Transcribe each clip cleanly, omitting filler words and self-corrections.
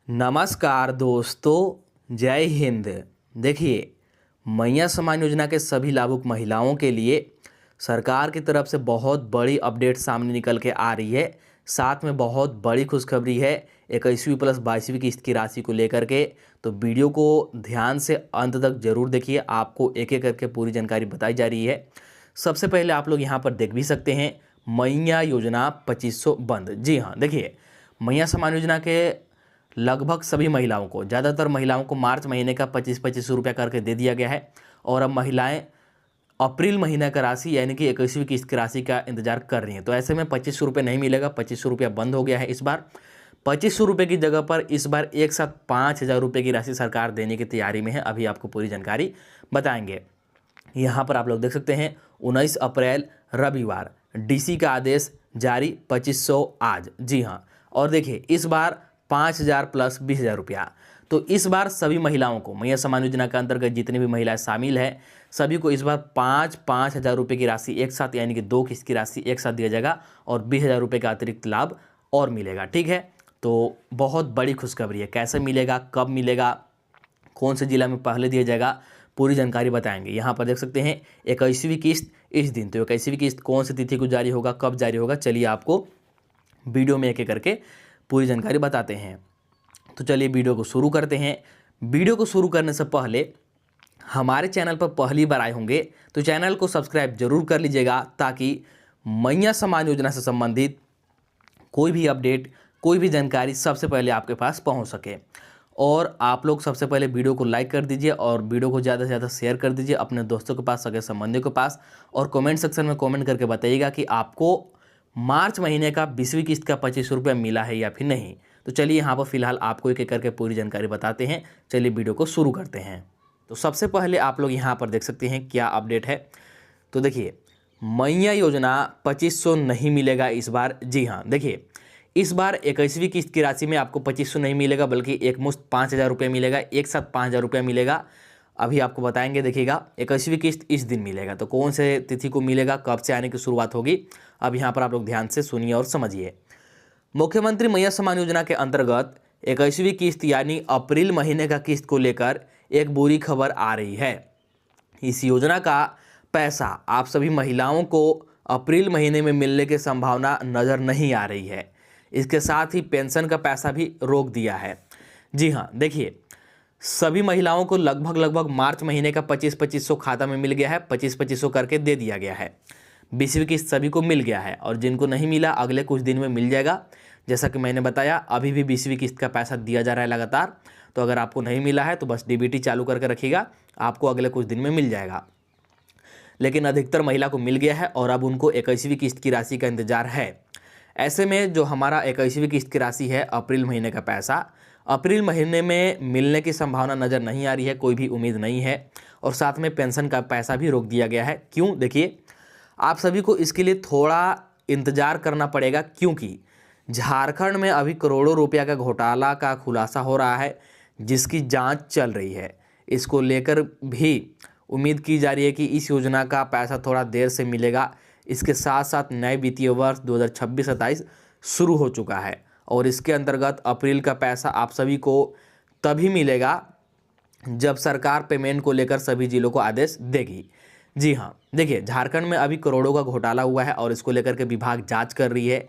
नमस्कार दोस्तों, जय हिंद। देखिए, मैया सम्मान योजना के सभी लाभुक महिलाओं के लिए सरकार की तरफ से बहुत बड़ी अपडेट सामने निकल के आ रही है। साथ में बहुत बड़ी खुशखबरी है 21वीं प्लस 22वीं किस्त की राशि को लेकर के। तो वीडियो को ध्यान से अंत तक जरूर देखिए, आपको एक एक करके पूरी जानकारी बताई जा रही है। सबसे पहले आप लोग यहाँ पर देख भी सकते हैं, मैया योजना 2500 बंद। जी हाँ, देखिए, मैया सम्मान योजना के लगभग सभी महिलाओं को, ज़्यादातर महिलाओं को मार्च महीने का 25-25 रुपया करके दे दिया गया है। और अब महिलाएं अप्रैल महीने का राशि यानी कि 21वीं किस्त की राशि का इंतजार कर रही हैं। तो ऐसे में 2500 रुपये नहीं मिलेगा, 2500 रुपया बंद हो गया है इस बार। 2500 रुपये की जगह पर इस बार एक साथ 5000 रुपये की राशि सरकार देने की तैयारी में है। अभी आपको पूरी जानकारी बताएंगे। यहाँ पर आप लोग देख सकते हैं 19 अप्रैल रविवार डीसी का आदेश जारी, 2500 आज। जी हाँ, और देखिए इस बार 5000 प्लस 20000 रुपया। तो इस बार सभी महिलाओं को, मैया सम्मान योजना के अंतर्गत जितनी भी महिलाएं शामिल हैं सभी को इस बार 5,000 रुपये की राशि एक साथ यानी कि 2 किस्त की राशि एक साथ दिया जाएगा और 20000 रुपये का अतिरिक्त लाभ और मिलेगा। ठीक है, तो बहुत बड़ी खुशखबरी है। कैसे मिलेगा, कब मिलेगा, कौन से जिला में पहले दिया जाएगा, पूरी जानकारी बताएंगे। यहाँ पर देख सकते हैं 21वीं किस्त इस दिन। तो 21वीं किस्त कौन सी तिथि को जारी होगा, कब जारी होगा, चलिए आपको वीडियो में एक एक करके पूरी जानकारी बताते हैं। तो चलिए वीडियो को शुरू करते हैं। वीडियो को शुरू करने से पहले हमारे चैनल पर पहली बार आए होंगे तो चैनल को सब्सक्राइब जरूर कर लीजिएगा, ताकि मैया सम्मान योजना से संबंधित कोई भी अपडेट, कोई भी जानकारी सबसे पहले आपके पास पहुंच सके। और आप लोग सबसे पहले वीडियो को लाइक कर दीजिए और वीडियो को ज़्यादा से ज़्यादा शेयर कर दीजिए अपने दोस्तों के पास, सगे संबंधियों के पास। और कमेंट सेक्शन में कमेंट करके बताइएगा कि आपको मार्च महीने का 20वीं किस्त का 2500 रुपया मिला है या फिर नहीं। तो चलिए यहाँ पर फिलहाल आपको एक एक करके पूरी जानकारी बताते हैं। चलिए वीडियो को शुरू करते हैं। तो सबसे पहले आप लोग यहाँ पर देख सकते हैं क्या अपडेट है। तो देखिए, मैया योजना 2500 नहीं मिलेगा इस बार। जी हाँ, देखिए इस बार 21वीं किस्त की राशि में आपको 2500 नहीं मिलेगा, बल्कि एक मुश्त 5000 रुपये मिलेगा, एक साथ 5000 रुपये मिलेगा। अभी आपको बताएंगे। देखिएगा, 21वीं किस्त इस दिन मिलेगा। तो कौन से तिथि को मिलेगा, कब से आने की शुरुआत होगी, अब यहाँ पर आप लोग ध्यान से सुनिए और समझिए। मुख्यमंत्री मैया सम्मान योजना के अंतर्गत 21वीं किस्त यानी अप्रैल महीने का किस्त को लेकर एक बुरी खबर आ रही है। इस योजना का पैसा आप सभी महिलाओं को अप्रैल महीने में मिलने की संभावना नज़र नहीं आ रही है। इसके साथ ही पेंशन का पैसा भी रोक दिया है। जी हाँ, देखिए सभी महिलाओं को लगभग मार्च महीने का 25-2500 खाता में मिल गया है, 25-2500 करके दे दिया गया है। 20वीं किस्त सभी को मिल गया है और जिनको नहीं मिला अगले कुछ दिन में मिल जाएगा। जैसा कि मैंने बताया, अभी भी 20वीं किस्त का पैसा दिया जा रहा है लगातार। तो अगर आपको नहीं मिला है तो बस डीबीटी चालू करके रखिएगा, आपको अगले कुछ दिन में मिल जाएगा। लेकिन अधिकतर महिला को मिल गया है और अब उनको 21वीं किस्त की राशि का इंतजार है। ऐसे में जो हमारा 21वीं किस्त की राशि है, अप्रैल महीने का पैसा अप्रैल महीने में मिलने की संभावना नज़र नहीं आ रही है, कोई भी उम्मीद नहीं है। और साथ में पेंशन का पैसा भी रोक दिया गया है। क्यों? देखिए, आप सभी को इसके लिए थोड़ा इंतज़ार करना पड़ेगा, क्योंकि झारखंड में अभी करोड़ों रुपया का घोटाला का खुलासा हो रहा है, जिसकी जांच चल रही है। इसको लेकर भी उम्मीद की जा रही है कि इस योजना का पैसा थोड़ा देर से मिलेगा। इसके साथ साथ नए वित्तीय वर्ष 2026-27 शुरू हो चुका है और इसके अंतर्गत अप्रैल का पैसा आप सभी को तभी मिलेगा जब सरकार पेमेंट को लेकर सभी जिलों को आदेश देगी। जी हाँ, देखिए झारखंड में अभी करोड़ों का घोटाला हुआ है और इसको लेकर के विभाग जांच कर रही है।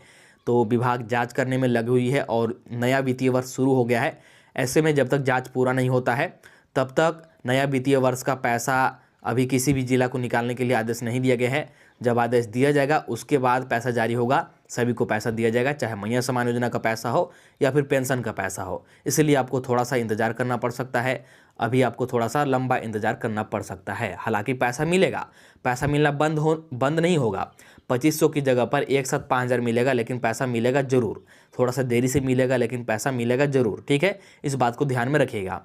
तो विभाग जांच करने में लगी हुई है और नया वित्तीय वर्ष शुरू हो गया है। ऐसे में जब तक जांच पूरा नहीं होता है तब तक नया वित्तीय वर्ष का पैसा अभी किसी भी जिला को निकालने के लिए आदेश नहीं दिया गया है। जब आदेश दिया जाएगा उसके बाद पैसा जारी होगा, सभी को पैसा दिया जाएगा, चाहे मैया सम्मान योजना का पैसा हो या फिर पेंशन का पैसा हो। इसलिए आपको थोड़ा सा इंतजार करना पड़ सकता है। अभी आपको थोड़ा सा लंबा इंतजार करना पड़ सकता है। हालांकि पैसा मिलेगा, पैसा मिलना बंद नहीं होगा। 2500 की जगह पर एक साथ 5000 मिलेगा, लेकिन पैसा मिलेगा जरूर। थोड़ा सा देरी से मिलेगा लेकिन पैसा मिलेगा जरूर। ठीक है, इस बात को ध्यान में रखिएगा।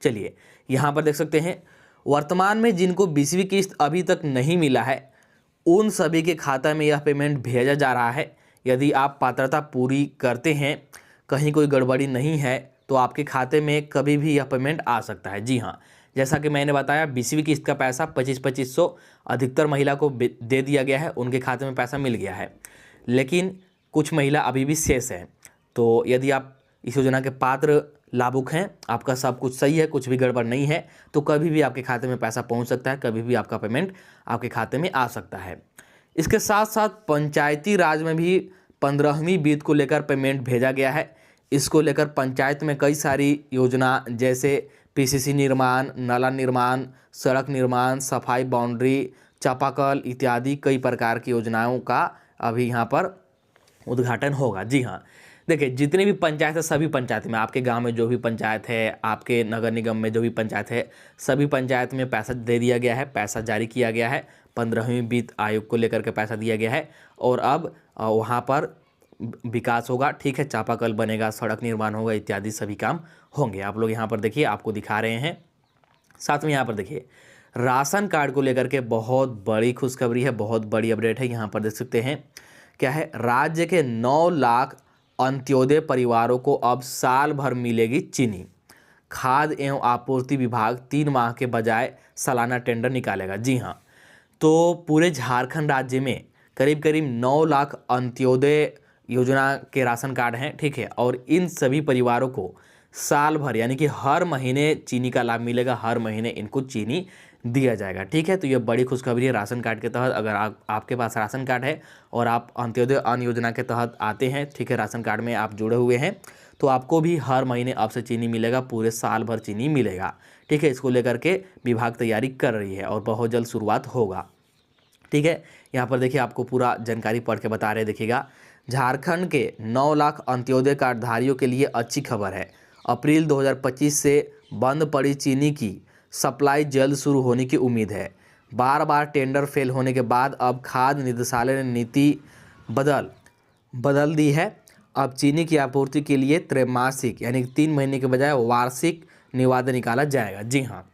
चलिए यहाँ पर देख सकते हैं, वर्तमान में जिनको 20वीं किस्त अभी तक नहीं मिला है उन सभी के खाता में यह पेमेंट भेजा जा रहा है। यदि आप पात्रता पूरी करते हैं, कहीं कोई गड़बड़ी नहीं है, तो आपके खाते में कभी भी यह पेमेंट आ सकता है। जी हाँ, जैसा कि मैंने बताया 20वीं किस्त का पैसा 2500 अधिकतर महिला को दे दिया गया है, उनके खाते में पैसा मिल गया है। लेकिन कुछ महिला अभी भी शेष है। तो यदि आप इस योजना के पात्र लाभुक हैं, आपका सब कुछ सही है, कुछ भी गड़बड़ नहीं है, तो कभी भी आपके खाते में पैसा पहुंच सकता है, कभी भी आपका पेमेंट आपके खाते में आ सकता है। इसके साथ साथ पंचायती राज में भी 15वीं वित्त को लेकर पेमेंट भेजा गया है। इसको लेकर पंचायत में कई सारी योजना जैसे पीसीसी निर्माण, नाला निर्माण, सड़क निर्माण, सफाई, बाउंड्री, चापाकल इत्यादि कई प्रकार की योजनाओं का अभी यहाँ पर उद्घाटन होगा। जी हाँ, देखिए जितने भी पंचायत है, सभी पंचायत में, आपके गांव में जो भी पंचायत है, आपके नगर निगम में जो भी पंचायत है, सभी पंचायत में पैसा दे दिया गया है, पैसा जारी किया गया है। 15वीं वित्त आयोग को लेकर के पैसा दिया गया है और अब वहाँ पर विकास होगा। ठीक है, चापाकल बनेगा, सड़क निर्माण होगा, इत्यादि सभी काम होंगे। आप लोग यहाँ पर देखिए, आपको दिखा रहे हैं। साथ में यहाँ पर देखिए राशन कार्ड को लेकर के बहुत बड़ी खुशखबरी है, बहुत बड़ी अपडेट है। यहाँ पर देख सकते हैं क्या है, राज्य के 9 लाख अंत्योदय परिवारों को अब साल भर मिलेगी चीनी। खाद्य एवं आपूर्ति विभाग 3 माह के बजाय सालाना टेंडर निकालेगा। जी हाँ, तो पूरे झारखंड राज्य में करीब करीब 9 लाख अंत्योदय योजना के राशन कार्ड हैं। ठीक है, और इन सभी परिवारों को साल भर यानी कि हर महीने चीनी का लाभ मिलेगा, हर महीने इनको चीनी दिया जाएगा। ठीक है, तो ये बड़ी खुशखबरी है राशन कार्ड के तहत। अगर आपके पास राशन कार्ड है और आप अंत्योदय अन्न योजना के तहत आते हैं, ठीक है, राशन कार्ड में आप जुड़े हुए हैं, तो आपको भी हर महीने अब से चीनी मिलेगा, पूरे साल भर चीनी मिलेगा। ठीक है, इसको लेकर के विभाग तैयारी कर रही है और बहुत जल्द शुरुआत होगा। ठीक है, यहाँ पर देखिए आपको पूरा जानकारी पढ़ के बता रहे, देखिएगा झारखंड के 9 लाख अंत्योदय कार्डधारियों के लिए अच्छी खबर है। अप्रैल 2025 से बंद पड़ी चीनी की सप्लाई जल्द शुरू होने की उम्मीद है। बार बार टेंडर फेल होने के बाद अब खाद्य निदेशालय ने नीति बदल दी है। अब चीनी की आपूर्ति के लिए त्रैमासिक यानी 3 महीने के बजाय वार्षिक निविदा निकाला जाएगा। जी हाँ,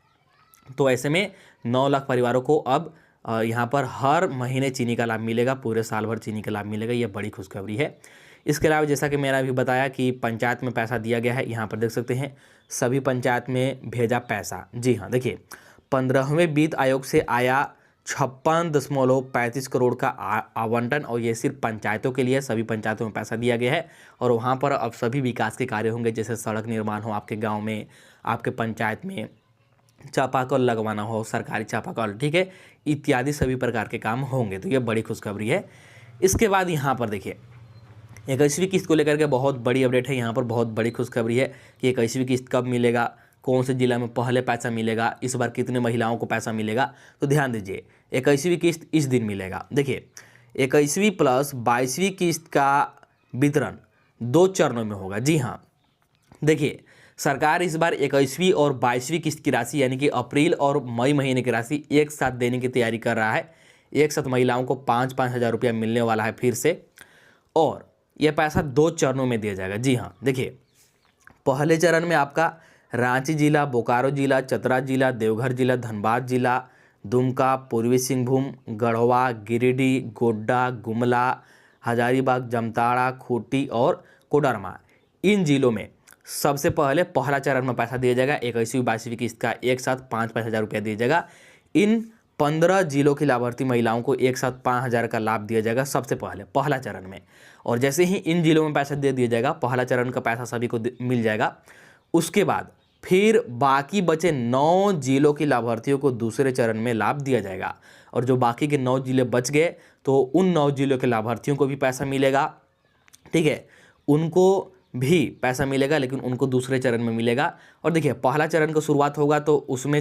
तो ऐसे में 9 लाख परिवारों को अब यहाँ पर हर महीने चीनी का लाभ मिलेगा, पूरे साल भर चीनी का लाभ मिलेगा। ये बड़ी खुशखबरी है। इसके अलावा जैसा कि मैंने अभी बताया कि पंचायत में पैसा दिया गया है, यहाँ पर देख सकते हैं सभी पंचायत में भेजा पैसा। जी हाँ, देखिए 15वें वित्त आयोग से आया 56.35 करोड़ का आवंटन, और ये सिर्फ पंचायतों के लिए, सभी पंचायतों में पैसा दिया गया है और वहाँ पर अब सभी विकास के कार्य होंगे, जैसे सड़क निर्माण हो आपके गाँव में, आपके पंचायत में चापाकल लगवाना हो, सरकारी चापाकल, ठीक है, इत्यादि सभी प्रकार के काम होंगे। तो ये बड़ी खुशखबरी है। इसके बाद यहाँ पर देखिए 21वीं किस्त को लेकर के बहुत बड़ी अपडेट है। यहाँ पर बहुत बड़ी खुशखबरी है कि 21वीं किस्त कब मिलेगा, कौन से जिला में पहले पैसा मिलेगा, इस बार कितने महिलाओं को पैसा मिलेगा। तो ध्यान दीजिए 21वीं किस्त इस दिन मिलेगा। देखिए 21वीं प्लस 22वीं किस्त का वितरण 2 चरणों में होगा। जी हाँ, देखिए सरकार इस बार 21वीं और 22वीं किस्त की राशि यानी कि अप्रैल और मई महीने की राशि एक साथ देने की तैयारी कर रहा है। एक साथ महिलाओं को 5-5 हज़ार रुपया मिलने वाला है फिर से, और यह पैसा 2 चरणों में दिया जाएगा। जी हाँ, देखिए पहले चरण में आपका रांची जिला, बोकारो जिला, चतरा जिला, देवघर जिला, धनबाद जिला, दुमका, पूर्वी सिंहभूम, गढ़वा, गिरिडीह, गोड्डा, गुमला, हजारीबाग, जामताड़ा, खूंटी और कोडरमा, इन जिलों में सबसे पहले पहला चरण में पैसा दिया जाएगा। 21वीं 22वीं किस्त का एक साथ 5-5 हज़ार रुपया दिया जाएगा। इन 15 जिलों की लाभार्थी महिलाओं को एक साथ 5 हज़ार का लाभ दिया जाएगा सबसे पहले पहला चरण में। और जैसे ही इन जिलों में पैसा दे दिया जाएगा, पहला चरण का पैसा सभी को मिल जाएगा। उसके बाद फिर बाकी बचे 9 जिलों की लाभार्थियों को दूसरे चरण में लाभ दिया जाएगा, और जो बाकी के 9 जिले बच गए तो उन 9 जिलों के लाभार्थियों को भी पैसा मिलेगा। ठीक है, उनको भी पैसा मिलेगा, लेकिन उनको दूसरे चरण में मिलेगा। और देखिए पहला चरण का शुरुआत होगा तो उसमें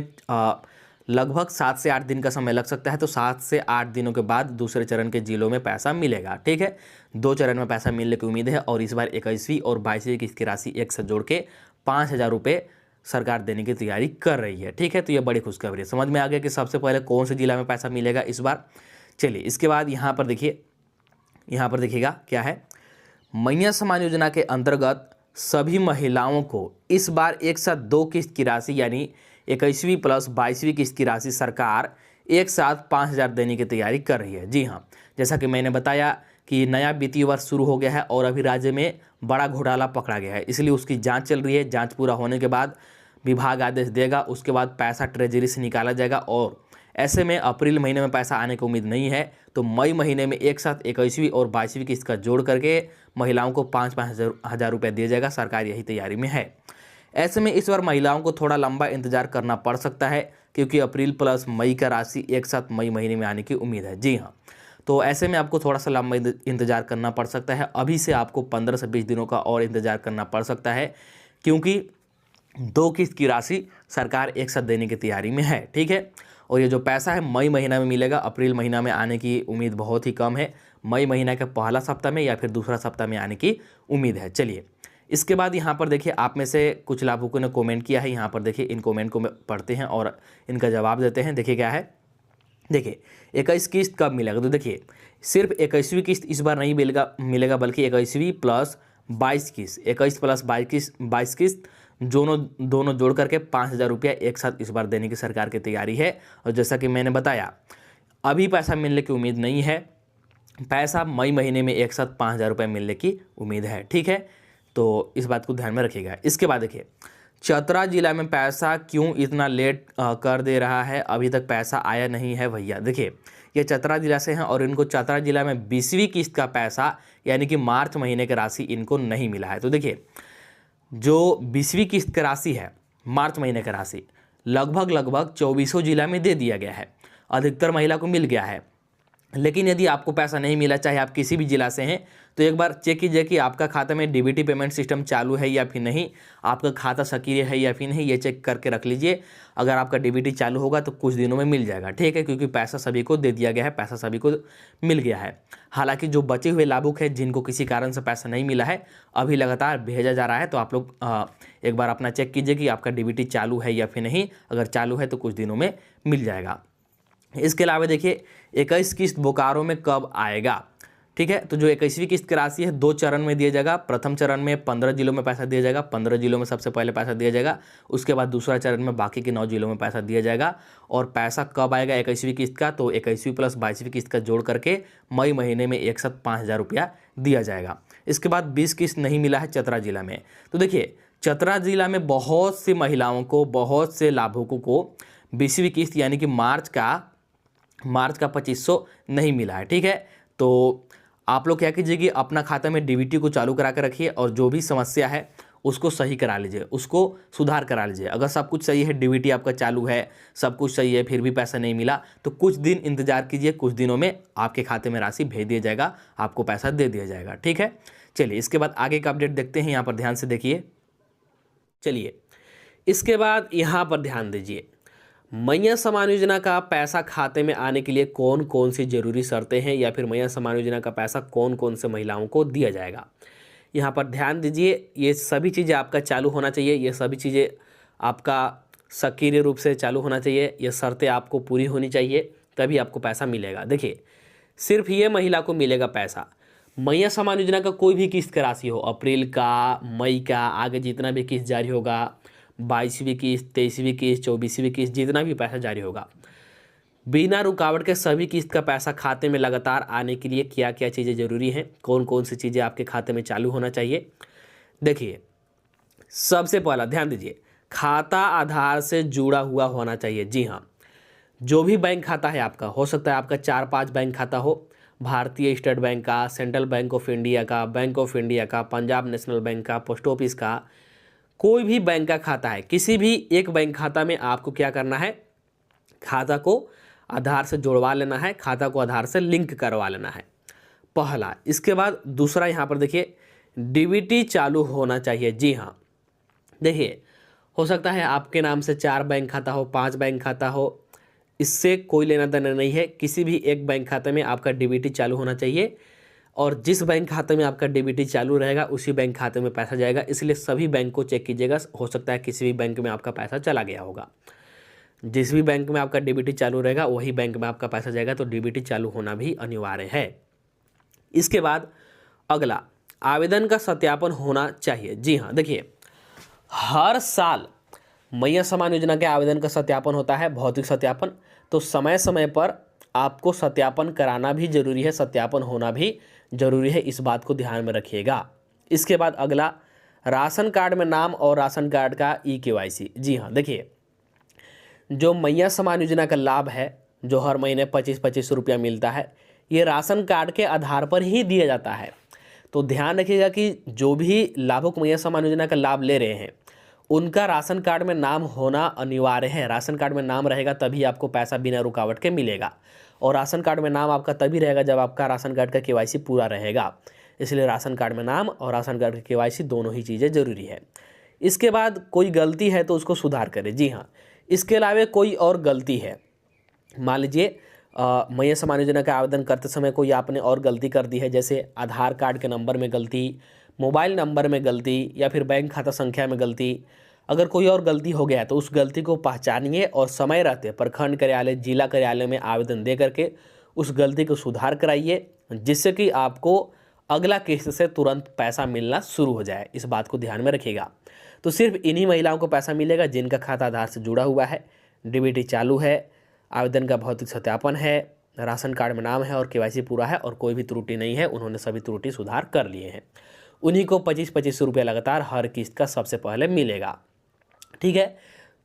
लगभग 7 से 8 दिन का समय लग सकता है, तो 7 से 8 दिनों के बाद दूसरे चरण के जिलों में पैसा मिलेगा। ठीक है, 2 चरण में पैसा मिलने की उम्मीद है, और इस बार 21वीं और 22वीं किस्त की राशि एक साथ जोड़ के 5 हज़ार रुपये सरकार देने की तैयारी कर रही है। ठीक है, तो ये बड़ी खुशखबरी है। समझ में आ गया कि सबसे पहले कौन से जिला में पैसा मिलेगा इस बार। चलिए इसके बाद यहाँ पर देखिए, यहाँ पर देखिएगा क्या है, मैया सम्मान योजना के अंतर्गत सभी महिलाओं को इस बार एक साथ 2 किस्त की राशि यानी 21वीं प्लस 22वीं किस्त की राशि सरकार एक साथ 5 हज़ार देने की तैयारी कर रही है। जी हाँ, जैसा कि मैंने बताया कि नया वित्तीय वर्ष शुरू हो गया है और अभी राज्य में बड़ा घोटाला पकड़ा गया है, इसलिए उसकी जांच चल रही है। जांच पूरा होने के बाद विभाग आदेश देगा, उसके बाद पैसा ट्रेजरी से निकाला जाएगा, और ऐसे में अप्रैल महीने में पैसा आने की उम्मीद नहीं है, तो मई महीने में एक साथ 21वीं और 22वीं किस्त का जोड़ करके महिलाओं को 5-5 हज़ार रुपये दिया जाएगा। सरकार यही तैयारी में है। ऐसे में इस बार महिलाओं को थोड़ा लंबा इंतजार करना पड़ सकता है, क्योंकि अप्रैल प्लस मई का राशि एक साथ मई महीने में आने की उम्मीद है। जी हाँ, तो ऐसे में आपको थोड़ा सा लंबा इंतजार करना पड़ सकता है। अभी से आपको 15 से 20 दिनों का और इंतजार करना पड़ सकता है, क्योंकि 2 किस्त की राशि सरकार एक साथ देने की तैयारी में है। ठीक है, और ये जो पैसा है मई महीना में मिलेगा, अप्रैल महीना में आने की उम्मीद बहुत ही कम है। मई महीना के पहला सप्ताह में या फिर दूसरा सप्ताह में आने की उम्मीद है। चलिए, इसके बाद यहाँ पर देखिए, आप में से कुछ लाभुकों ने कमेंट किया है। यहाँ पर देखिए, इन कमेंट को पढ़ते हैं और इनका जवाब देते हैं। देखिए क्या है, देखिए 21 किस्त कब मिलेगा, तो देखिए सिर्फ 21वीं किस्त इस बार नहीं मिलेगा बल्कि 21वीं प्लस 22 किस्त, 21 प्लस 22 किस्त दोनों जोड़ करके 5,000 रुपया एक साथ इस बार देने की सरकार की तैयारी है। और जैसा कि मैंने बताया, अभी पैसा मिलने की उम्मीद नहीं है, पैसा मई महीने में एक साथ 5,000 रुपये मिलने की उम्मीद है। ठीक है, तो इस बात को ध्यान में रखिएगा। इसके बाद देखिए, चतरा जिला में पैसा क्यों इतना लेट कर दे रहा है, अभी तक पैसा आया नहीं है भैया। देखिए, ये चतरा जिला से हैं और इनको चतरा जिला में 20वीं किस्त का पैसा यानी कि मार्च महीने की राशि इनको नहीं मिला है। तो देखिए, जो 20वीं किस्त की राशि है, मार्च महीने की राशि लगभग 24 जिला में दे दिया गया है, अधिकतर महिला को मिल गया है। लेकिन यदि आपको पैसा नहीं मिला, चाहे आप किसी भी जिला से हैं, तो एक बार चेक कीजिए कि आपका खाता में डीबीटी पेमेंट सिस्टम चालू है या फिर नहीं, आपका खाता सक्रिय है या फिर नहीं, ये चेक करके रख लीजिए। अगर आपका डीबीटी चालू होगा तो कुछ दिनों में मिल जाएगा। ठीक है, क्योंकि पैसा सभी को दे दिया गया है, पैसा सभी को मिल गया है। हालांकि जो बचे हुए लाभुक हैं जिनको किसी कारण से पैसा नहीं मिला है, अभी लगातार भेजा जा रहा है। तो आप लोग एक बार अपना चेक कीजिए कि आपका डीबीटी चालू है या फिर नहीं। अगर चालू है तो कुछ दिनों में मिल जाएगा। इसके अलावा देखिए, 21 किस्त बोकारो में कब आएगा। ठीक है, तो जो 21वीं किस्त की राशि है 2 चरण में दिया जाएगा। प्रथम चरण में 15 जिलों में पैसा दिया जाएगा, 15 जिलों में सबसे पहले पैसा दिया जाएगा। उसके बाद दूसरा चरण में बाकी के 9 जिलों में पैसा दिया जाएगा। और पैसा कब आएगा 21वीं किस्त का, तो 21वीं प्लस 22वीं किस्त का जोड़ करके मई महीने में एक साथ 5,000 रुपया दिया जाएगा। इसके बाद 20 किस्त नहीं मिला है चतरा जिला में। तो देखिए, चतरा जिला में बहुत सी महिलाओं को, बहुत से लाभुकों को 20वीं किस्त यानी कि मार्च का 2500 नहीं मिला है। ठीक है, तो आप लोग क्या कीजिए कि अपना खाता में डीबीटी को चालू करा कर रखिए और जो भी समस्या है उसको सही करा लीजिए, उसको सुधार करा लीजिए। अगर सब कुछ सही है, डीबीटी आपका चालू है, सब कुछ सही है, फिर भी पैसा नहीं मिला, तो कुछ दिन इंतजार कीजिए, कुछ दिनों में आपके खाते में राशि भेज दिया जाएगा, आपको पैसा दे दिया जाएगा। ठीक है, चलिए इसके बाद आगे का अपडेट देखते हैं। यहाँ पर ध्यान से देखिए। चलिए, इसके बाद यहाँ पर ध्यान दीजिए, मैया समान योजना का पैसा खाते में आने के लिए कौन कौन सी जरूरी शर्तें हैं, या फिर मैया समान योजना का पैसा कौन कौन से महिलाओं को दिया जाएगा। यहाँ पर ध्यान दीजिए, ये सभी चीज़ें आपका चालू होना चाहिए, ये सभी चीज़ें आपका सक्रिय रूप से चालू होना चाहिए, ये शर्तें आपको पूरी होनी चाहिए, तभी आपको पैसा मिलेगा। देखिए, सिर्फ ये महिला को मिलेगा पैसा। मैया समान योजना का कोई भी किस्त का राशि हो, अप्रैल का, मई का, आगे जितना भी किस्त जारी होगा, 22वीं किस्त, 23वीं किस्त, 24वीं किस्त, जितना भी पैसा जारी होगा, बिना रुकावट के सभी किस्त का पैसा खाते में लगातार आने के लिए क्या क्या चीज़ें ज़रूरी हैं, कौन कौन सी चीज़ें आपके खाते में चालू होना चाहिए। देखिए, सबसे पहला ध्यान दीजिए, खाता आधार से जुड़ा हुआ होना चाहिए। जी हाँ, जो भी बैंक खाता है आपका, हो सकता है आपका 4-5 बैंक खाता हो, भारतीय स्टेट बैंक का, सेंट्रल बैंक ऑफ इंडिया का, बैंक ऑफ इंडिया का, पंजाब नेशनल बैंक का, पोस्ट ऑफिस का, कोई भी बैंक का खाता है, किसी भी एक बैंक खाता में आपको क्या करना है, खाता को आधार से जुड़वा लेना है, खाता को आधार से लिंक करवा लेना है, पहला। इसके बाद दूसरा, यहाँ पर देखिए, डीबीटी चालू होना चाहिए। जी हाँ, देखिए, हो सकता है आपके नाम से 4 बैंक खाता हो, 5 बैंक खाता हो, इससे कोई लेना देना नहीं है। किसी भी एक बैंक खाते में आपका डीबीटी चालू होना चाहिए, और जिस बैंक खाते में आपका डीबीटी चालू रहेगा उसी बैंक खाते में पैसा जाएगा। इसलिए सभी बैंक को चेक कीजिएगा, हो सकता है किसी भी बैंक में आपका पैसा चला गया होगा। जिस भी बैंक में आपका डीबीटी चालू रहेगा वही बैंक में आपका पैसा जाएगा, तो डीबीटी चालू होना भी अनिवार्य है। इसके बाद अगला, आवेदन का सत्यापन होना चाहिए। जी हाँ, देखिए, हर साल मैया समान योजना के आवेदन का सत्यापन होता है, भौतिक सत्यापन। तो समय समय पर आपको सत्यापन कराना भी जरूरी है, सत्यापन होना भी जरूरी है, इस बात को ध्यान में रखिएगा। इसके बाद अगला, राशन कार्ड में नाम और राशन कार्ड का ई-केवाईसी। जी हाँ, देखिए, जो मैया समान योजना का लाभ है, जो हर महीने 25-25 रुपया मिलता है, ये राशन कार्ड के आधार पर ही दिया जाता है। तो ध्यान रखिएगा कि जो भी लाभुक मैया सम्मान योजना का लाभ ले रहे हैं उनका राशन कार्ड में नाम होना अनिवार्य है। राशन कार्ड में नाम रहेगा तभी आपको पैसा बिना रुकावट के मिलेगा, और राशन कार्ड में नाम आपका तभी रहेगा जब आपका राशन कार्ड का केवाईसी पूरा रहेगा। इसलिए राशन कार्ड में नाम और राशन कार्ड की केवाईसी दोनों ही चीज़ें ज़रूरी है। इसके बाद कोई गलती है तो उसको सुधार करें। जी हाँ, इसके अलावा कोई और गलती है, मान लीजिए मैया सम्मान योजना का आवेदन करते समय कोई आपने और गलती कर दी है, जैसे आधार कार्ड के नंबर में गलती, मोबाइल नंबर में गलती, या फिर बैंक खाता संख्या में गलती। अगर कोई और गलती हो गया है तो उस गलती को पहचानिए और समय रहते प्रखंड कार्यालय, जिला कार्यालय में आवेदन दे करके उस गलती को सुधार कराइए, जिससे कि आपको अगला किस्त से तुरंत पैसा मिलना शुरू हो जाए। इस बात को ध्यान में रखिएगा। तो सिर्फ इन्हीं महिलाओं को पैसा मिलेगा जिनका खाता आधार से जुड़ा हुआ है, डीबीटी चालू है, आवेदन का भौतिक सत्यापन है, राशन कार्ड में नाम है और केवाईसी पूरा है और कोई भी त्रुटि नहीं है, उन्होंने सभी त्रुटि सुधार कर लिए हैं। उन्हीं को 25-25 रुपये लगातार हर किस्त का सबसे पहले मिलेगा। ठीक है,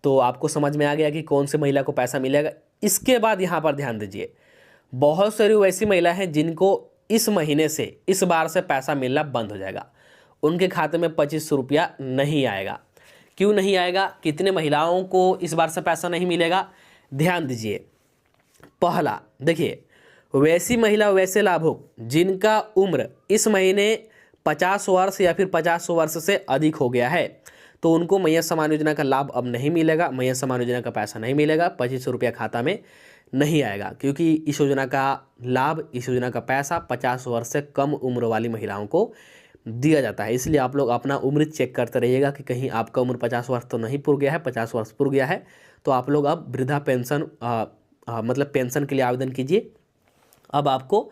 तो आपको समझ में आ गया कि कौन से महिला को पैसा मिलेगा। इसके बाद यहाँ पर ध्यान दीजिए, बहुत सारी वैसी महिला हैं जिनको इस महीने से, इस बार से पैसा मिलना बंद हो जाएगा। उनके खाते में 25 रुपया नहीं आएगा। क्यों नहीं आएगा? कितने महिलाओं को इस बार से पैसा नहीं मिलेगा? ध्यान दीजिए। पहला देखिए, वैसी महिला, वैसे लाभुक जिनका उम्र इस महीने 50 वर्ष या फिर 50 वर्ष से अधिक हो गया है, तो उनको मैया सम्मान योजना का लाभ अब नहीं मिलेगा। मैया सम्मान योजना का पैसा नहीं मिलेगा, 25 रुपया खाता में नहीं आएगा, क्योंकि इस योजना का लाभ, इस योजना का पैसा 50 वर्ष से कम उम्र वाली महिलाओं को दिया जाता है। इसलिए आप लोग अपना उम्र चेक करते रहिएगा कि कहीं आपका उम्र 50 वर्ष तो नहीं पूर गया है। 50 वर्ष पूर गया है तो आप लोग अब वृद्धा पेंशन मतलब पेंशन के लिए आवेदन कीजिए। अब आपको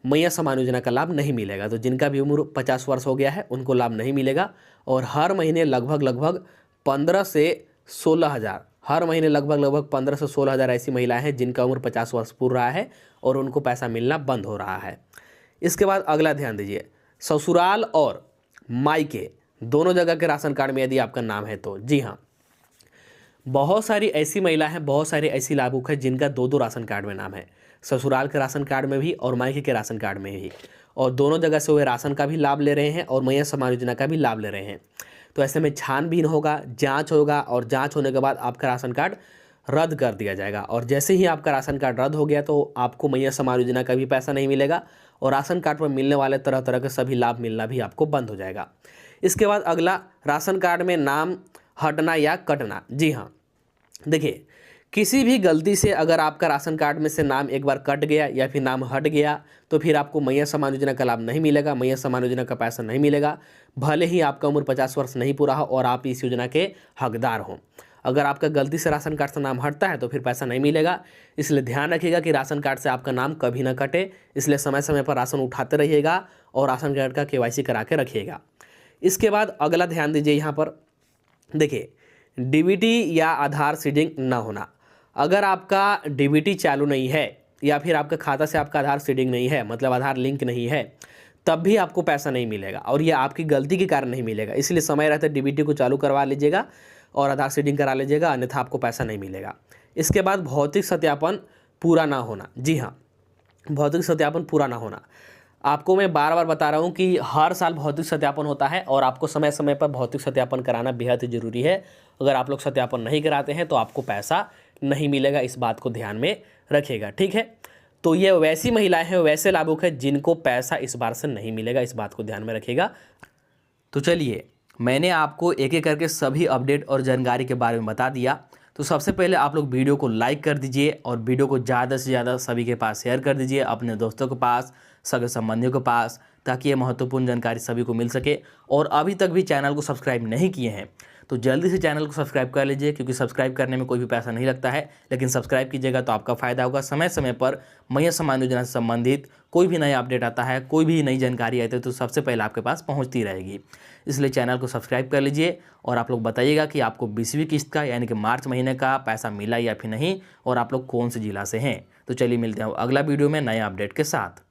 मैया सम्मान योजना का लाभ नहीं मिलेगा। तो जिनका भी उम्र 50 वर्ष हो गया है उनको लाभ नहीं मिलेगा। और हर महीने लगभग 15 से 16 हज़ार, हर महीने लगभग 15 से 16 हज़ार ऐसी महिलाएं हैं जिनका उम्र 50 वर्ष पूर रहा है और उनको पैसा मिलना बंद हो रहा है। इसके बाद अगला ध्यान दीजिए, ससुराल और मायके दोनों जगह के राशन कार्ड में यदि आपका नाम है तो जी हाँ, बहुत सारी ऐसी महिला हैं, बहुत सारी ऐसी लाभुक हैं जिनका 2-2 राशन कार्ड में नाम है, ससुराल के राशन कार्ड में भी और मायके के राशन कार्ड में भी, और दोनों जगह से वे राशन का भी लाभ ले रहे हैं और मैया सम्मान योजना का भी लाभ ले रहे हैं। तो ऐसे में छानबीन होगा, जांच होगा, और जांच होने के बाद आपका राशन कार्ड रद्द कर दिया जाएगा। और जैसे ही आपका राशन कार्ड रद्द हो गया तो आपको मैया सम्मान योजना का भी पैसा नहीं मिलेगा और राशन कार्ड पर मिलने वाले तरह तरह के सभी लाभ मिलना भी आपको बंद हो जाएगा। इसके बाद अगला, राशन कार्ड में नाम हटना या कटना। जी हाँ, देखिए, किसी भी गलती से अगर आपका राशन कार्ड में से नाम एक बार कट गया या फिर नाम हट गया तो फिर आपको मैया सम्मान योजना का लाभ नहीं मिलेगा, मैया सम्मान योजना का पैसा नहीं मिलेगा, भले ही आपका उम्र 50 वर्ष नहीं पूरा हो और आप इस योजना के हकदार हों। अगर आपका गलती से राशन कार्ड से नाम हटता है तो फिर पैसा नहीं मिलेगा। इसलिए ध्यान रखिएगा कि राशन कार्ड से आपका नाम कभी ना कटे, इसलिए समय समय पर राशन उठाते रहिएगा और राशन कार्ड का केवाईसी करा के रखिएगा। इसके बाद अगला ध्यान दीजिए, यहाँ पर देखिए, डीबीटी या आधार सीडिंग ना होना। अगर आपका डीबीटी चालू नहीं है या फिर आपका खाता से आपका आधार सीडिंग नहीं है, मतलब आधार लिंक नहीं है, तब भी आपको पैसा नहीं मिलेगा और ये आपकी गलती के कारण नहीं मिलेगा। इसलिए समय रहते डीबीटी को चालू करवा लीजिएगा और आधार सीडिंग करा लीजिएगा, अन्यथा आपको पैसा नहीं मिलेगा। इसके बाद भौतिक सत्यापन पूरा ना होना। जी हाँ, भौतिक सत्यापन पूरा ना होना। आपको मैं बार बार बता रहा हूँ कि हर साल भौतिक सत्यापन होता है और आपको समय समय पर भौतिक सत्यापन कराना बेहद ही ज़रूरी है। अगर आप लोग सत्यापन नहीं कराते हैं तो आपको पैसा नहीं मिलेगा, इस बात को ध्यान में रखिएगा। ठीक है, तो ये वैसी महिलाएं हैं, वैसे लाभुक हैं जिनको पैसा इस बार से नहीं मिलेगा, इस बात को ध्यान में रखिएगा। तो चलिए, मैंने आपको एक एक करके सभी अपडेट और जानकारी के बारे में बता दिया। तो सबसे पहले आप लोग वीडियो को लाइक कर दीजिए और वीडियो को ज़्यादा से ज़्यादा सभी के पास शेयर कर दीजिए, अपने दोस्तों के पास, सगे संबंधियों के पास, ताकि ये महत्वपूर्ण जानकारी सभी को मिल सके। और अभी तक भी चैनल को सब्सक्राइब नहीं किए हैं तो जल्दी से चैनल को सब्सक्राइब कर लीजिए, क्योंकि सब्सक्राइब करने में कोई भी पैसा नहीं लगता है, लेकिन सब्सक्राइब कीजिएगा तो आपका फ़ायदा होगा। समय समय पर मैया सम्मान योजना से संबंधित कोई भी नया अपडेट आता है, कोई भी नई जानकारी आती है तो सबसे पहले आपके पास पहुंचती रहेगी। इसलिए चैनल को सब्सक्राइब कर लीजिए और आप लोग बताइएगा कि आपको 20वीं किस्त का यानी कि मार्च महीने का पैसा मिला या फिर नहीं, और आप लोग कौन से जिला से हैं। तो चलिए मिलते हैं अगला वीडियो में नए अपडेट के साथ।